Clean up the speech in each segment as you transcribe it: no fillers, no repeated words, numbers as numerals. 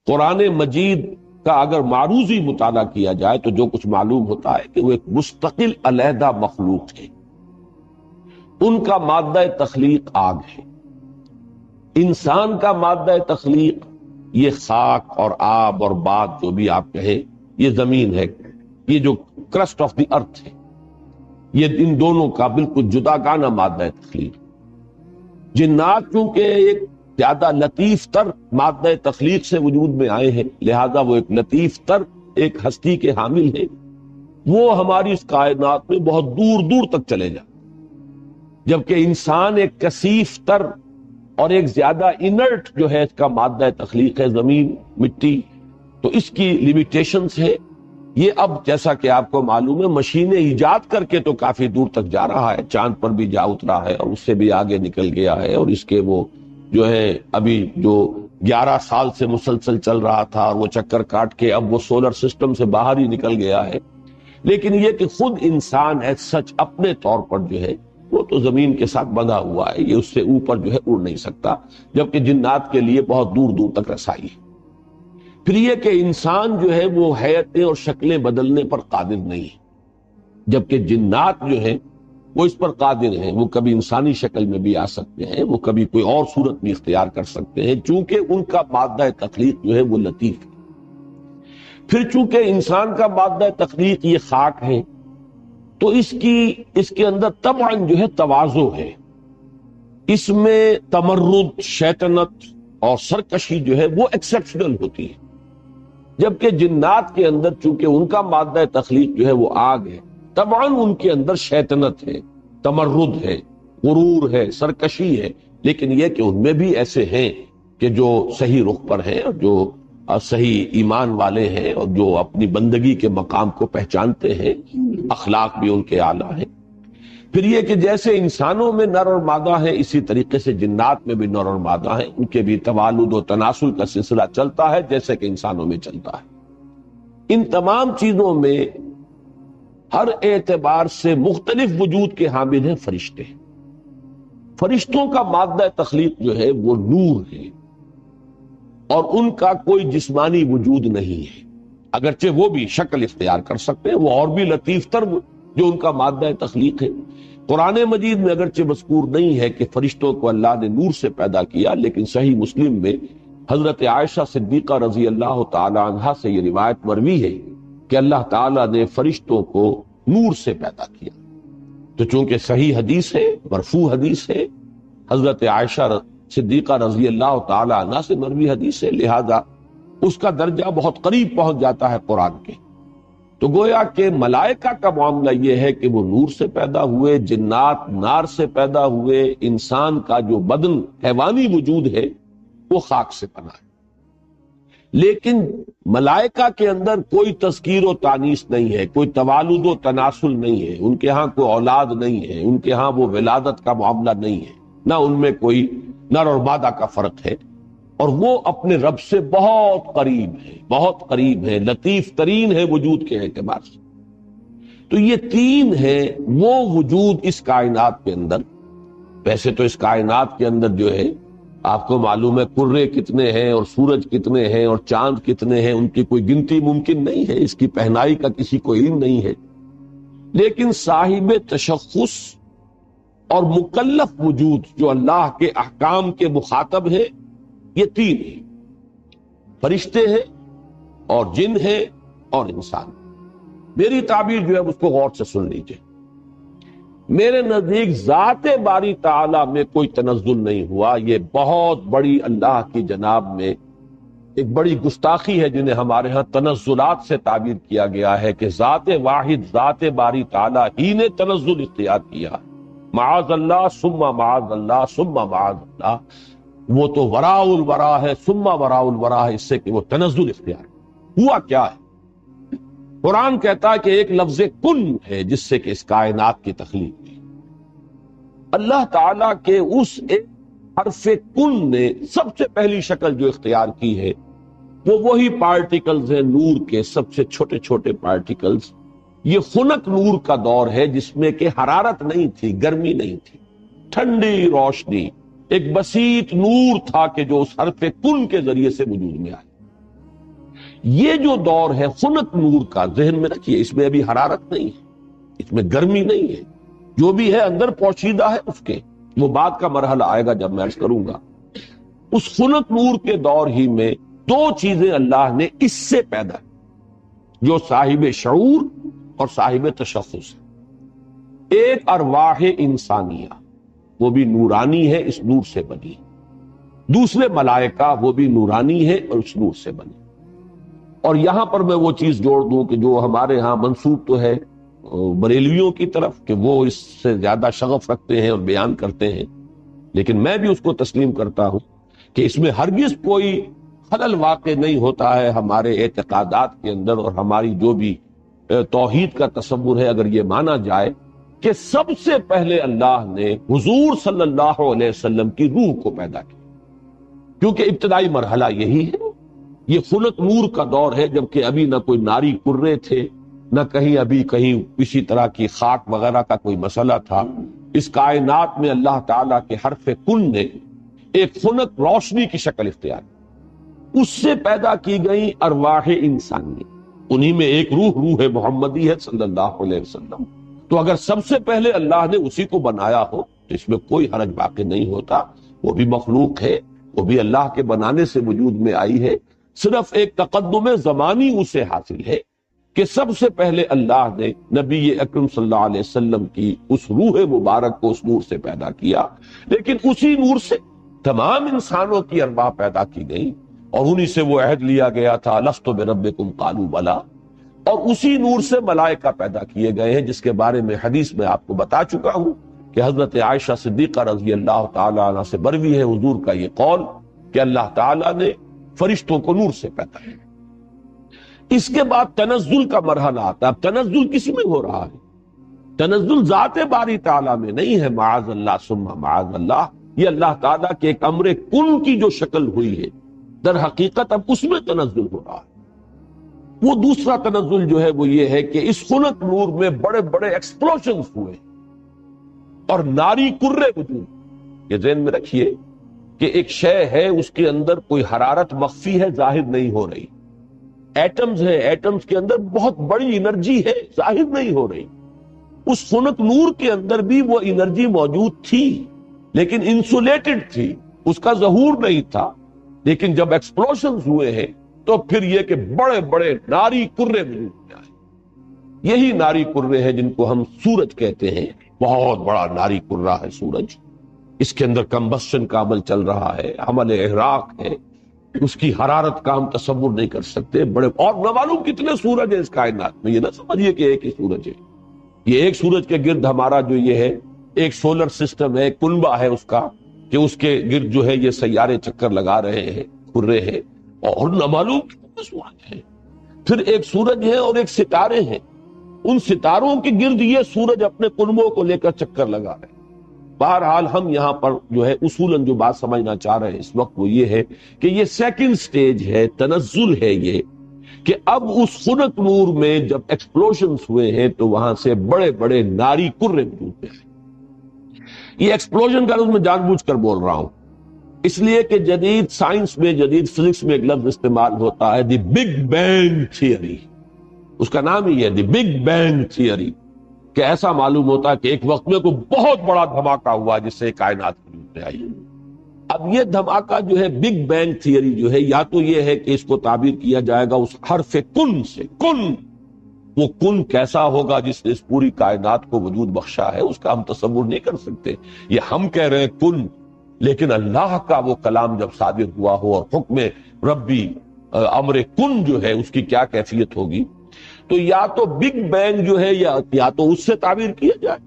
قرآن مجید کا اگر معروضی مطالعہ کیا جائے تو جو کچھ معلوم ہوتا ہے کہ وہ ایک مستقل علیحدہ مخلوق ہے. ان کا مادہ تخلیق آگ ہے، انسان کا مادہ تخلیق یہ خاک اور آب اور باد جو بھی آپ کہیں، یہ زمین ہے، یہ جو کرسٹ آف دی ارتھ ہے، یہ ان دونوں کا بالکل جداگانہ مادہ تخلیق. جنات چونکہ ایک زیادہ لطیف تر مادہ تخلیق سے وجود میں آئے ہیں، لہذا وہ ایک لطیف تر ایک ہستی کے حامل ہیں. وہ ہماری اس کائنات میں بہت دور دور تک چلے جاتے، جبکہ انسان ایک کثیف تر اور ایک زیادہ انرٹ جو ہے اس کا مادہ تخلیق ہے، زمین، مٹی. تو اس کی لیمیٹیشنز ہے. یہ اب جیسا کہ آپ کو معلوم ہے مشینیں ایجاد کر کے تو کافی دور تک جا رہا ہے، چاند پر بھی جا اترا ہے اور اس سے بھی آگے نکل گیا ہے، اور اس کے وہ جو ہے ابھی جو 11 سال سے مسلسل چل رہا تھا اور وہ چکر کاٹ کے اب وہ سولر سسٹم سے باہر ہی نکل گیا ہے. لیکن یہ کہ خود انسان ایز سچ اپنے طور پر جو ہے وہ تو زمین کے ساتھ بندھا ہوا ہے، یہ اس سے اوپر جو ہے اڑ نہیں سکتا، جبکہ جنات کے لیے بہت دور دور تک رسائی ہے. پھر یہ کہ انسان جو ہے وہ حیتیں اور شکلیں بدلنے پر قادر نہیں ہے، جبکہ جنات جو ہیں وہ اس پر قادر ہیں. وہ کبھی انسانی شکل میں بھی آ سکتے ہیں، وہ کبھی کوئی اور صورت بھی اختیار کر سکتے ہیں، چونکہ ان کا مادہ تخلیق جو ہے وہ لطیف ہے. پھر چونکہ انسان کا مادہ تخلیق یہ خاک ہے تو اس کے اندر طبعاً جو ہے تواضع ہے، اس میں تمرد، شیطنت اور سرکشی جو ہے وہ ایکسیپشنل ہوتی ہے. جبکہ جنات کے اندر چونکہ ان کا مادہ تخلیق جو ہے وہ آگ ہے، طبعاً ان کے اندر شیطنت ہے، تمرد ہے، غرور ہے، سرکشی ہے. لیکن یہ کہ ان میں بھی ایسے ہیں کہ جو صحیح رخ پر ہیں اور جو صحیح ایمان والے ہیں اور جو اپنی بندگی کے مقام کو پہچانتے ہیں، اخلاق بھی ان کے اعلیٰ ہیں. پھر یہ کہ جیسے انسانوں میں نر اور مادہ ہے، اسی طریقے سے جنات میں بھی نر اور مادہ ہیں. ان کے بھی توالد و تناسل کا سلسلہ چلتا ہے جیسے کہ انسانوں میں چلتا ہے. ان تمام چیزوں میں ہر اعتبار سے مختلف وجود کے حامل ہیں فرشتے. فرشتوں کا مادہ تخلیق جو ہے وہ نور ہے اور ان کا کوئی جسمانی وجود نہیں ہے، اگرچہ وہ بھی شکل اختیار کر سکتے ہیں، وہ اور بھی لطیف تر جو ان کا مادہ تخلیق ہے. قرآن مجید میں اگرچہ مذکور نہیں ہے کہ فرشتوں کو اللہ نے نور سے پیدا کیا، لیکن صحیح مسلم میں حضرت عائشہ صدیقہ رضی اللہ تعالی عنہا سے یہ روایت مروی ہے کہ اللہ تعالیٰ نے فرشتوں کو نور سے پیدا کیا. تو چونکہ صحیح حدیث ہے، مرفوع حدیث ہے، حضرت عائشہ صدیقہ رضی اللہ تعالی عنہا سے مروی حدیث ہے، لہذا اس کا درجہ بہت قریب پہنچ جاتا ہے قرآن کے. تو گویا کہ ملائکہ کا معاملہ یہ ہے کہ وہ نور سے پیدا ہوئے، جنات نار سے پیدا ہوئے، انسان کا جو بدن حیوانی وجود ہے وہ خاک سے بنا ہے. لیکن ملائکہ کے اندر کوئی تذکیر و تانیث نہیں ہے، کوئی توالد و تناسل نہیں ہے، ان کے ہاں کوئی اولاد نہیں ہے، ان کے ہاں وہ ولادت کا معاملہ نہیں ہے، نہ ان میں کوئی نر اور مادہ کا فرق ہے، اور وہ اپنے رب سے بہت قریب ہے، بہت قریب ہے، لطیف ترین ہے وجود کے اعتبار سے. تو یہ تین ہیں وہ وجود اس کائنات کے اندر. ویسے تو اس کائنات کے اندر جو ہے آپ کو معلوم ہے کرے کتنے ہیں اور سورج کتنے ہیں اور چاند کتنے ہیں، ان کی کوئی گنتی ممکن نہیں ہے، اس کی پہنائی کا کسی کو علم نہیں ہے. لیکن صاحب تشخص اور مکلف وجود جو اللہ کے احکام کے مخاطب ہے یہ تین ہیں، فرشتے ہیں اور جن ہیں اور انسان. میری تعبیر جو ہے اس کو غور سے سن لیجئے. میرے نزدیک ذات باری تعالی میں کوئی تنزل نہیں ہوا. یہ بہت بڑی اللہ کی جناب میں ایک بڑی گستاخی ہے جنہیں ہمارے ہاں تنزلات سے تعبیر کیا گیا ہے کہ ذات واحد ذات باری تعالی ہی نے تنزل اختیار کیا. معاذ اللہ ثم معاذ اللہ ثم معاذ اللہ، وہ تو وراء الورا ہے ثم وراء الورا ہے، اس سے کہ وہ تنزل اختیار ہوا. کیا ہے؟ قرآن کہتا ہے کہ ایک لفظ کن ہے جس سے کہ اس کائنات کی تخلیق ہوئی. اللہ تعالیٰ کے اس ایک حرف کن نے سب سے پہلی شکل جو اختیار کی ہے وہ وہی پارٹیکلز ہیں نور کے، سب سے چھوٹے چھوٹے پارٹیکلز. یہ خنک نور کا دور ہے جس میں کہ حرارت نہیں تھی، گرمی نہیں تھی، ٹھنڈی روشنی، ایک بسیط نور تھا کہ جو اس حرف کن کے ذریعے سے وجود میں آیا. یہ جو دور ہے خنک نور کا، ذہن میں رکھیے، اس میں ابھی حرارت نہیں ہے، اس میں گرمی نہیں ہے، جو بھی ہے اندر پوشیدہ ہے اس کے، وہ بعد کا مرحلہ آئے گا جب میں عرض کروں گا۔ اس خنک نور کے دور ہی میں دو چیزیں اللہ نے اس سے پیدا کی جو صاحب شعور اور صاحب تشخص، ایک ارواح انسانیہ، وہ بھی نورانی ہے، اس نور سے بنی، دوسرے ملائکہ، وہ بھی نورانی ہے اور اس نور سے بنی۔ اور یہاں پر میں وہ چیز جوڑ دوں کہ جو ہمارے ہاں منسوب تو ہے بریلویوں کی طرف کہ وہ اس سے زیادہ شغف رکھتے ہیں اور بیان کرتے ہیں، لیکن میں بھی اس کو تسلیم کرتا ہوں کہ اس میں ہرگز کوئی خلل واقع نہیں ہوتا ہے ہمارے اعتقادات کے اندر، اور ہماری جو بھی توحید کا تصور ہے، اگر یہ مانا جائے کہ سب سے پہلے اللہ نے حضور صلی اللہ علیہ وسلم کی روح کو پیدا کیا، کیونکہ ابتدائی مرحلہ یہی ہے، یہ خلق نور کا دور ہے، جبکہ ابھی نہ کوئی ناری کرے تھے، نہ کہیں کسی طرح کی خاک وغیرہ کا کوئی مسئلہ تھا۔ اس کائنات میں اللہ تعالیٰ کے حرف کن نے ایک خنک روشنی کی شکل اختیار کی، اس سے پیدا کی گئی ارواح انسانی، انہی میں ایک روح محمدی ہے صلی اللہ علیہ وسلم۔ تو اگر سب سے پہلے اللہ نے اسی کو بنایا ہو تو اس میں کوئی حرج واقع نہیں ہوتا، وہ بھی مخلوق ہے، وہ بھی اللہ کے بنانے سے وجود میں آئی ہے، صرف ایک تقدم زمانی اسے حاصل ہے کہ سب سے پہلے اللہ نے نبی اکرم صلی اللہ علیہ وسلم کی اس روح مبارک کو اس نور سے پیدا کیا، لیکن اسی نور سے تمام انسانوں کی ارواح پیدا کی گئی، اور انہی سے وہ عہد لیا گیا تھا لست بربکم قالوا بلا، اور اسی نور سے ملائکہ پیدا کیے گئے ہیں، جس کے بارے میں حدیث میں آپ کو بتا چکا ہوں کہ حضرت عائشہ صدیقہ رضی اللہ تعالی عنہ سے بروی ہے حضور کا یہ قول کہ اللہ تعالیٰ نے فرشتوں کو نور سے پیدا کیا۔ اس کے بعد تنزل کا مرحلہ آتا ہے۔ اب تنزل کس میں ہو رہا ہے؟ تنزل ذات باری تعالیٰ میں نہیں ہے، معاذ اللہ ثم معاذ اللہ، یہ اللہ تعالیٰ کے ایک امر کن کی جو شکل ہوئی ہے، در حقیقت اب اس میں تنزل ہو رہا ہے۔ وہ دوسرا تنزل جو ہے وہ یہ ہے کہ اس خنک نور میں بڑے بڑے ایکسپلوژنز ہوئے اور ناری کرے وجود۔ یہ ذہن میں رکھیے کہ ایک شے ہے، اس کے اندر کوئی حرارت مخفی ہے، ظاہر نہیں ہو رہی، ایٹمز ہیں، ایٹمز کے اندر بہت بڑی انرجی ہے، ظاہر نہیں ہو رہی۔ اس خنک نور کے اندر بھی وہ انرجی موجود تھی، لیکن انسولیٹڈ تھی، اس کا ظہور نہیں تھا، لیکن جب ایکسپلوژنز ہوئے ہیں تو پھر یہ کہ بڑے بڑے ناری کرے وجود میں آئے۔ یہی ناری کرے ہیں جن کو ہم سورج کہتے ہیں، بہت بڑا ناری کرہ ہے سورج، اس کے اندر کمبسشن کا عمل چل رہا ہے، عمل احراق ہے، اس کی حرارت کا ہم تصور نہیں کر سکتے، بڑے، اور نہ معلوم کتنے سورج ہیں اس کائنات میں، یہ نہ سمجھیے کہ ایک ہی سورج ہے، یہ ایک سورج کے گرد ہمارا جو یہ ہے ایک سولر سسٹم ہے، کنبہ ہے اس کا، کہ اس کے گرد جو ہے یہ سیارے چکر لگا رہے ہیں، کرے ہیں، اور نہ معلوم کتنے سورج ہیں، پھر ایک سورج ہے اور ایک ستارے ہیں، ان ستاروں کے گرد یہ سورج اپنے کنبوں کو لے کر چکر لگا رہے ہیں۔ بہرحال ہم یہاں پر جو ہے اصولاً جو بات سمجھنا چاہ رہے ہیں اس وقت وہ یہ ہے کہ یہ سیکنڈ سٹیج ہے، تنزل ہے یہ، کہ اب اس خنک نور میں جب ایکسپلوژنز ہوئے ہیں تو وہاں سے بڑے بڑے ناری کرے وجود میں آئے۔ یہ ایکسپلوژن کا لفظ میں جان بوجھ کر بول رہا ہوں، اس لیے کہ جدید سائنس میں، جدید فزکس میں ایک لفظ استعمال ہوتا ہے دی بگ بینگ تھیوری، اس کا نام ہی ہے دی بگ بینگ تھیوری، کہ ایسا معلوم ہوتا ہے کہ ایک وقت میں کوئی بہت بڑا دھماکہ ہوا جس سے کائنات وجود میں آئی۔ اب یہ دھماکہ جو ہے بگ بینگ تھیوری جو ہے، یا تو یہ ہے کہ اس کو تعبیر کیا جائے گا اس حرف کن سے، کن، وہ کن کیسا ہوگا جس نے اس پوری کائنات کو وجود بخشا ہے، اس کا ہم تصور نہیں کر سکتے۔ یہ ہم کہہ رہے ہیں کن، لیکن اللہ کا وہ کلام جب صادر ہوا ہو اور حکم ربی امر کن جو ہے اس کی کیا کیفیت ہوگی، تو یا تو بگ بینگ جو ہے یا تو اس سے تعبیر کیا جائے،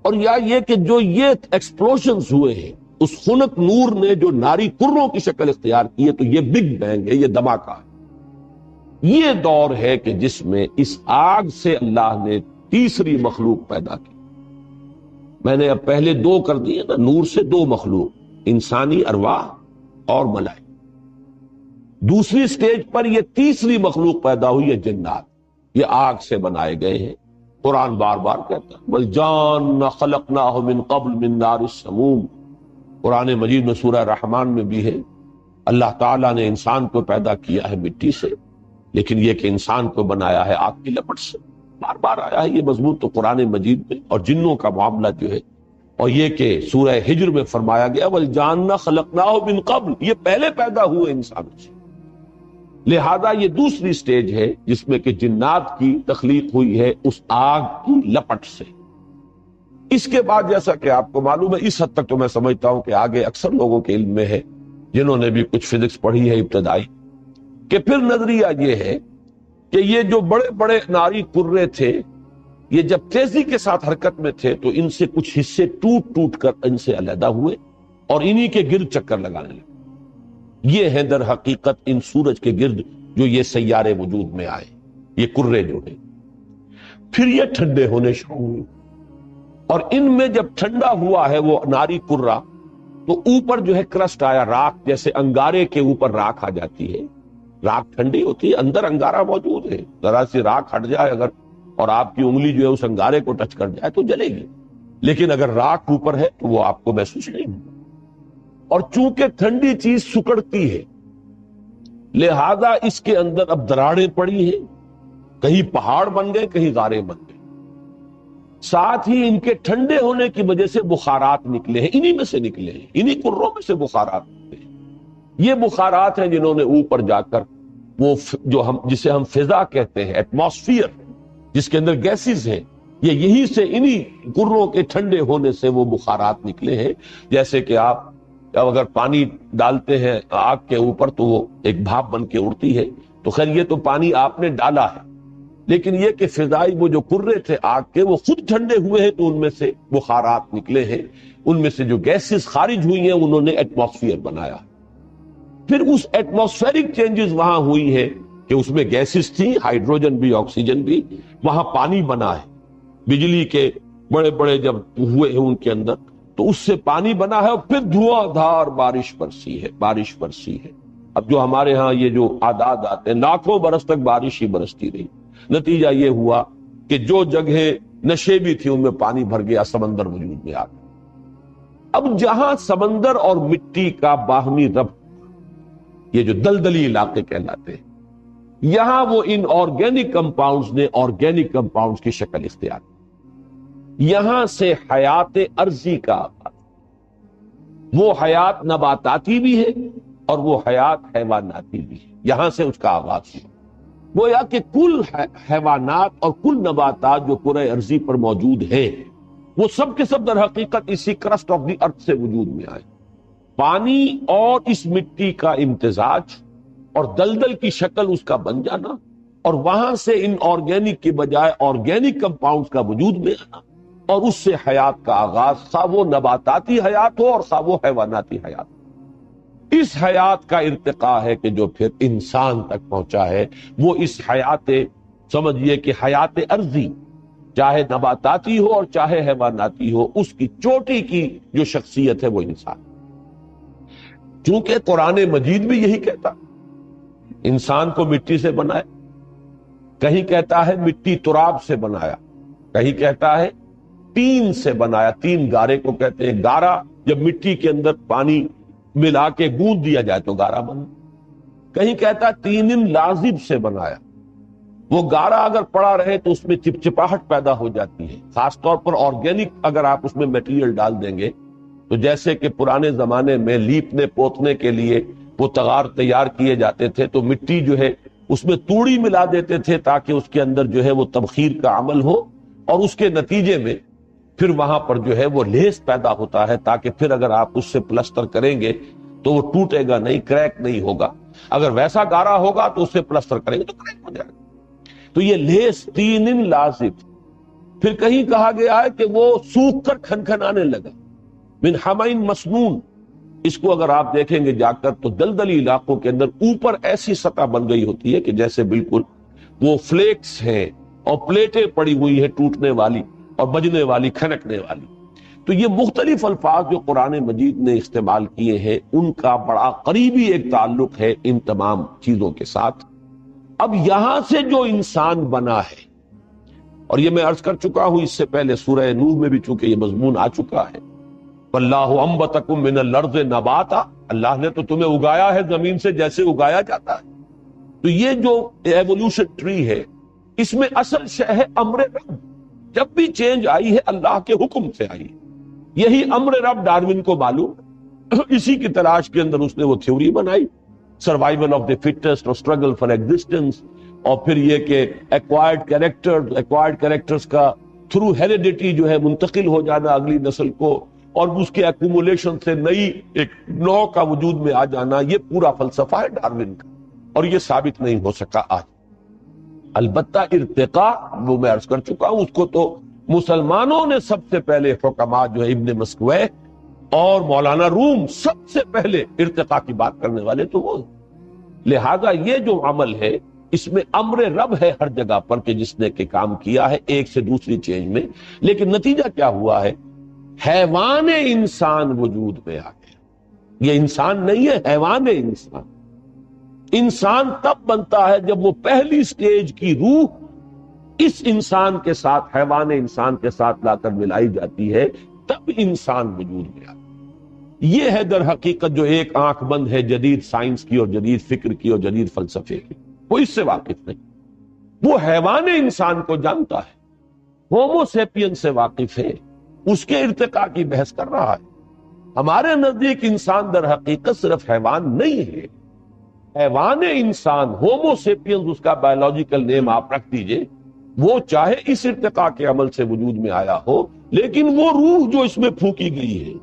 اور یا یہ کہ جو یہ ایکسپلوژنز ہوئے ہیں اس خنک نور نے جو ناری کروں کی شکل اختیار کی ہے، تو یہ بگ بینگ ہے، یہ دھماکہ ہے۔ یہ دور ہے کہ جس میں اس آگ سے اللہ نے تیسری مخلوق پیدا کی۔ میں نے اب پہلے دو کر دیے نا، نور سے دو مخلوق، انسانی ارواح اور ملائکہ۔ دوسری سٹیج پر یہ تیسری مخلوق پیدا ہوئی ہے، جنات، یہ آگ سے بنائے گئے ہیں۔ قرآن بار بار کہتا ہے وَالْجَانَّ خَلَقْنَاهُ مِن قَبْلُ مِن نَارِ السَّمُومِ، قرآن مجید میں سورہ رحمان میں بھی ہے، اللہ تعالیٰ نے انسان کو پیدا کیا ہے مٹی سے، لیکن یہ کہ انسان کو بنایا ہے آگ کی لپٹ سے. بار بار آیا ہے یہ مضمون تو قرآن مجید میں. اور جنوں کا معاملہ جو ہے، اور یہ کہ سورہ ہجر میں فرمایا گیا وَالْجَانَّ خَلَقْنَاهُ مِن قَبْلُ، یہ پہلے پیدا ہوئے انسانوں سے. لہذا یہ دوسری سٹیج ہے جس میں کہ جنات کی تخلیق ہوئی ہے اس آگ کی لپٹ سے. اس کے بعد جیسا کہ آپ کو معلوم ہے، اس حد تک تو میں سمجھتا ہوں کہ آگے اکثر لوگوں کے علم میں ہے جنہوں نے بھی کچھ فزکس پڑھی ہے ابتدائی، کہ پھر نظریہ یہ ہے کہ یہ جو بڑے بڑے ناری کرے تھے، یہ جب تیزی کے ساتھ حرکت میں تھے تو ان سے کچھ حصے ٹوٹ ٹوٹ کر ان سے علیحدہ ہوئے اور انہی کے گرد چکر لگانے لگے. یہ ہے در حقیقت ان سورج کے گرد جو یہ سیارے وجود میں آئے، یہ کرے جو ہیں. پھر یہ ٹھنڈے ہونے شروع ہوئے، اور ان میں جب ٹھنڈا ہوا ہے وہ ناری کرہ، تو اوپر جو ہے کرسٹ آیا، راکھ، جیسے انگارے کے اوپر راکھ آ جاتی ہے. راکھ ٹھنڈی ہوتی ہے، اندر انگارہ موجود ہے، ذرا سی راکھ ہٹ جائے اگر اور آپ کی انگلی جو ہے اس انگارے کو ٹچ کر جائے تو جلے گی، لیکن اگر راکھ اوپر ہے تو وہ آپ کو محسوس نہیں ہوگا. اور چونکہ ٹھنڈی چیز سکڑتی ہے، لہذا اس کے اندر اب دراڑیں پڑی ہیں، کہیں پہاڑ بن گئے، کہیں غاریں بن گئے. ساتھ ہی ان کے ٹھنڈے ہونے کی وجہ سے بخارات نکلے ہیں، انہی میں سے نکلے ہیں، انہی کروں میں سے بخارات نکلے ہیں. یہ بخارات ہیں جنہوں نے اوپر جا کر وہ جو جسے ہم فضا کہتے ہیں، ایٹماسفیئر، جس کے اندر گیسز ہیں، یہ یہی سے انہی کروں کے ٹھنڈے ہونے سے وہ بخارات نکلے ہیں. جیسے کہ آپ اب اگر پانی ڈالتے ہیں آگ کے اوپر تو وہ ایک بھاپ بن کے اڑتی ہے، تو خیر یہ تو پانی آپ نے ڈالا ہے، لیکن یہ کہ فضائی وہ جو کرے تھے آگ کے وہ خود ٹھنڈے ہوئے ہیں تو ان میں سے بخارات نکلے ہیں، ان میں سے جو گیسز خارج ہوئی ہیں انہوں نے ایٹماسفیئر بنایا. پھر اس ایٹماسفیرک چینجز وہاں ہوئی ہے کہ اس میں گیسز تھی، ہائیڈروجن بھی، آکسیجن بھی، وہاں پانی بنا ہے. بجلی کے بڑے بڑے جب ہوئے ہیں ان کے اندر تو اس سے پانی بنا ہے، اور پھر دھواں دھار بارش برسی ہے، بارش برسی ہے. اب جو ہمارے ہاں یہ جو اعداد آتے ہیں، لاکھوں برس تک بارش ہی برستی رہی. نتیجہ یہ ہوا کہ جو جگہیں نشیبی تھی ان میں پانی بھر گیا، سمندر وجود میں آ گیا. اب جہاں سمندر اور مٹی کا باہمی ربط، یہ جو دلدلی علاقے کہلاتے ہیں، یہاں وہ ان آرگینک کمپاؤنڈز نے آرگینک کمپاؤنڈز کی شکل اختیار کی. یہاں سے حیات ارضی کا آغاز، وہ حیات نباتاتی بھی ہے اور وہ حیات حیواناتی بھی ہے، یہاں سے اس کا آغاز ہوا. گویا کہ کل حیوانات اور کل نباتات جو کرۂ ارضی پر موجود ہیں وہ سب کے سب در حقیقت اسی کرسٹ آف دی ارتھ سے وجود میں آئے. پانی اور اس مٹی کا امتزاج اور دلدل کی شکل اس کا بن جانا، اور وہاں سے ان آرگینک کی بجائے آرگینک کمپاؤنڈز کا وجود میں آنا، اور اس سے حیات کا آغاز، خواہ وہ نباتاتی حیات ہو اور خواہ وہ حیواناتی حیات ہو. اس حیات کا ارتقاء ہے کہ جو پھر انسان تک پہنچا ہے. وہ اس حیات، سمجھیے کہ حیات ارضی، چاہے نباتاتی ہو اور چاہے حیواناتی ہو، اس کی چوٹی کی جو شخصیت ہے وہ انسان. چونکہ قرآن مجید بھی یہی کہتا، انسان کو مٹی سے بنائے، کہیں کہتا ہے مٹی تراب سے بنایا، کہیں کہتا ہے تین سے بنایا. تین گارے کو کہتے ہیں. گارا جب مٹی کے اندر پانی ملا کے گوندھ دیا جائے تو گارا بنا. کہیں کہتا ہے تین لازب سے بنایا. وہ گارا اگر پڑا رہے تو اس میں چپچپاہٹ پیدا ہو جاتی ہے، خاص طور پر آرگینک اگر آپ اس میں میٹیریل ڈال دیں گے تو جیسے کہ پرانے زمانے میں لیپنے پوتنے کے لیے وہ تغار تیار کیے جاتے تھے تو مٹی جو ہے اس میں توڑی ملا دیتے تھے تاکہ اس کے اندر جو ہے وہ تبخیر کا عمل ہو، اور اس کے نتیجے میں پھر وہاں پر جو ہے وہ لیس پیدا ہوتا ہے تاکہ پھر اگر آپ اس سے پلسٹر کریں گے تو وہ ٹوٹے گا نہیں، کریک نہیں ہوگا. اگر ویسا گارا ہوگا تو اس سے پلسٹر کریں گے تو کریک ہو جائے گا. تو یہ لیس تین لازب. پھر کہیں کہا گیا ہے کہ وہ سوکھ کر کھنکھنانے لگا، من حمین مسنون. اس کو اگر آپ دیکھیں گے جا کر تو دلدلی علاقوں کے اندر اوپر ایسی سطح بن گئی ہوتی ہے کہ جیسے بالکل وہ فلیکس ہیں اور پلیٹیں پڑی ہوئی ہیں ٹوٹنے والی اور بجنے والی، کھنکنے والی. تو یہ مختلف الفاظ جو قرآن مجید نے استعمال کیے ہیں ان کا بڑا قریبی ایک تعلق ہے ان تمام چیزوں کے ساتھ. اب یہاں سے جو انسان بنا ہے، اور یہ میں عرض کر چکا ہوں اس سے پہلے سورہ نوح میں بھی چونکہ یہ مضمون آ چکا ہے، واللہ انبتکم من الارض نباتا، اللہ نے تو تمہیں اگایا ہے زمین سے جیسے اگایا جاتا ہے. تو یہ جو ایوولوشن ٹری ہے اس میں اصل شے ہے امر رب. جب بھی چینج آئی ہے اللہ کے حکم سے آئی. یہی امر رب ڈارون کو معلوم. اسی کی تلاش کے اندر اس نے وہ تھیوری بنائی، سروائیول آف دی فٹسٹ اور اسٹرگل فار ایگزسٹنس. اور پھر یہ کہ ایکوائرڈ کیریکٹرز کا تھرو ہیریڈیٹی جو ہے منتقل ہو جانا اگلی نسل کو، اور اس کے ایکومولیشن سے نئی ایک نو کا وجود میں آ جانا، یہ پورا فلسفہ ہے ڈارون کا، اور یہ ثابت نہیں ہو سکا آج. البتہ ارتقاء وہ میں عرض کر چکا ہوں، اس کو تو مسلمانوں نے سب سے پہلے حکماء جو ہے ابن مسکوے اور مولانا روم سب سے پہلے ارتقاء کی بات کرنے والے تو وہ. لہذا یہ جو عمل ہے اس میں امر رب ہے ہر جگہ پر کہ جس نے کہ کام کیا ہے ایک سے دوسری چینج میں. لیکن نتیجہ کیا ہوا ہے؟ حیوان انسان وجود میں آ گیا. یہ انسان نہیں ہے، حیوان انسان. انسان تب بنتا ہے جب وہ پہلی سٹیج کی روح اس انسان کے ساتھ، حیوان انسان کے ساتھ لا کر ملائی جاتی ہے، تب انسان وجود میں آتا ہے. یہ ہے در حقیقت جو ایک آنکھ بند ہے جدید سائنس کی اور جدید فکر کی اور جدید فلسفے کی. وہ اس سے واقف نہیں، وہ حیوان انسان کو جانتا ہے، ہومو سیپین سے واقف ہے، اس کے ارتقاء کی بحث کر رہا ہے. ہمارے نزدیک انسان در حقیقت صرف حیوان نہیں ہے. حیوان انسان، ہومو سیپینز اس کا بایولوجیکل نیم آپ رکھ دیجئے، وہ چاہے اس ارتقاء کے عمل سے وجود میں آیا ہو، لیکن وہ روح جو اس میں پھونکی گئی ہے،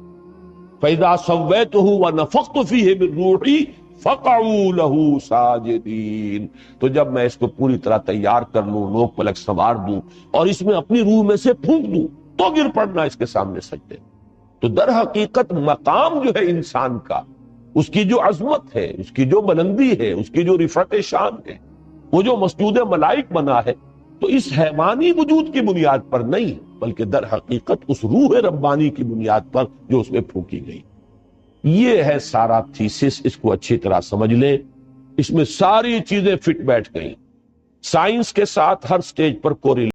فَإِذَا سَوَّيْتُهُ وَنَفَخْتُ فِيهِ مِن رُوحِي فَقَعُوا لَهُ سَاجِدِينَ. تو جب میں اس کو پوری طرح تیار کر لوں، نوک پلک سنوار دوں اور اس میں اپنی روح میں سے پھونک دوں تو گر پڑنا اس کے سامنے سجدے. تو در حقیقت مقام جو ہے انسان کا، اس کی جو عظمت ہے، اس کی جو بلندی ہے، اس کی جو رفعت شان ہے، وہ جو مسجود ملائک بنا ہے، تو اس حیوانی وجود کی بنیاد پر نہیں، بلکہ در حقیقت اس روح ربانی کی بنیاد پر جو اس میں پھونکی گئی. یہ ہے سارا تھیسس. اس کو اچھی طرح سمجھ لیں، اس میں ساری چیزیں فٹ بیٹھ گئیں. سائنس کے ساتھ ہر سٹیج پر کوریلیشن